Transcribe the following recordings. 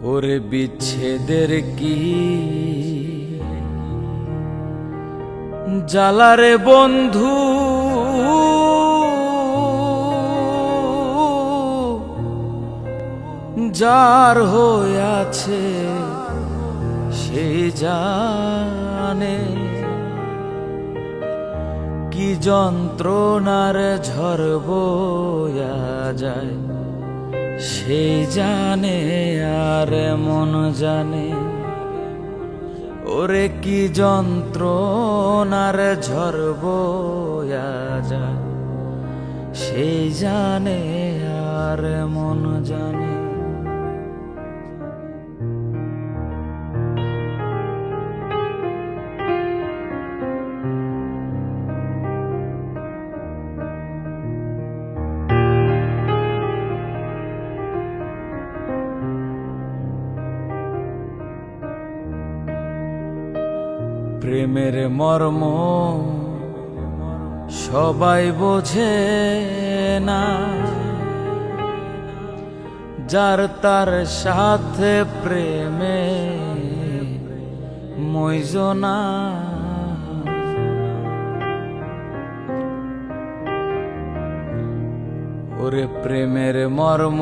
ওরে বিচ্ছেদের কি জ্বালারে বন্ধু, যার হইয়াছে সে জানে। কি যন্ত্রণার ঝড় বয়া যায় সে জানে, আর মন জানে। ওরে কি যন্ত্রণার ঝড় বয়া যায় সে জানে, আর মন জানে। প্রেমের মর্ম সবাই বোঝে না, যার তার সাথে প্রেমে মইজনা। ওরে প্রেমের মর্ম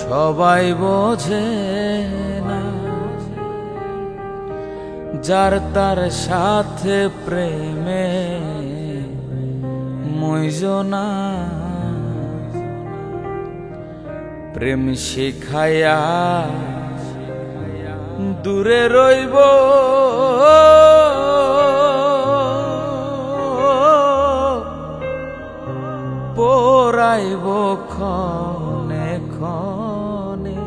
সবাই বোঝে না, যার তার সাথে প্রেমে মইজনা। প্রেম শিখাইয়া দূরে রইব, পোড়াইব ক্ষণে ক্ষণে।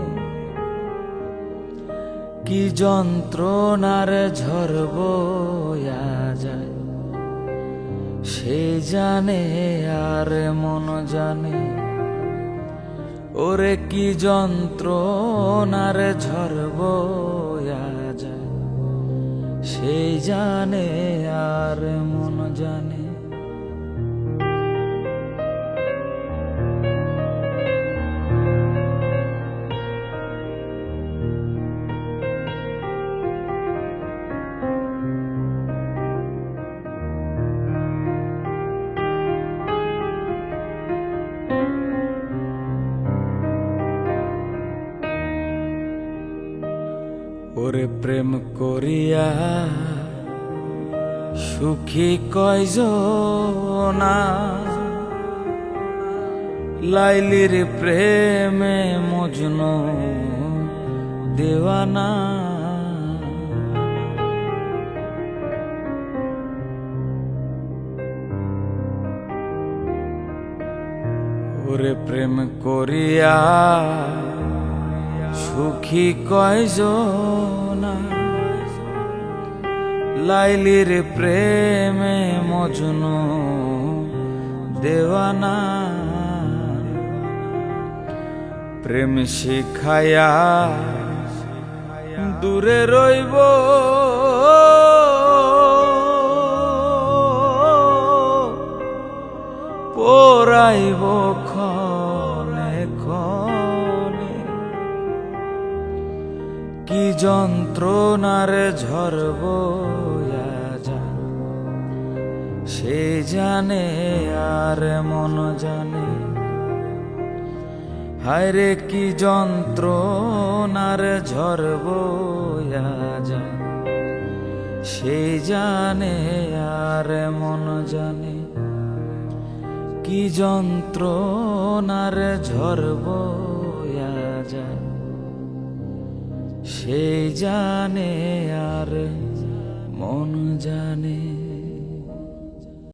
কি যন্ত্রণার ঝড় বয়া যায় সে জানে, আর মন জানে। ওরে কি যন্ত্রণার ঝড় বয়া যায় সে জানে, আর মন জানে। ওরে প্রেম করিয়া সুখী কয়জনা, লাইলির প্রেমে মজনু দেওয়ানা। ওরে প্রেম করিয়া সুখী কয়জনা, লাইলির প্রেমে মজনু দেওয়ানা। প্রেম শিখাইয়া দূরে রইব, পোড়াইব ক্ষণে ক্ষণে। কি যন্ত্রণার ঝড় বয়া যায় সে জানে, আর মন জানে। হায়রে কি যন্ত্রণার ঝড় বয়া যায় সে জানে, আর মন জানে। কি যন্ত্রণার ঝড় বয়া যায় সে জানে, আর মন জানে।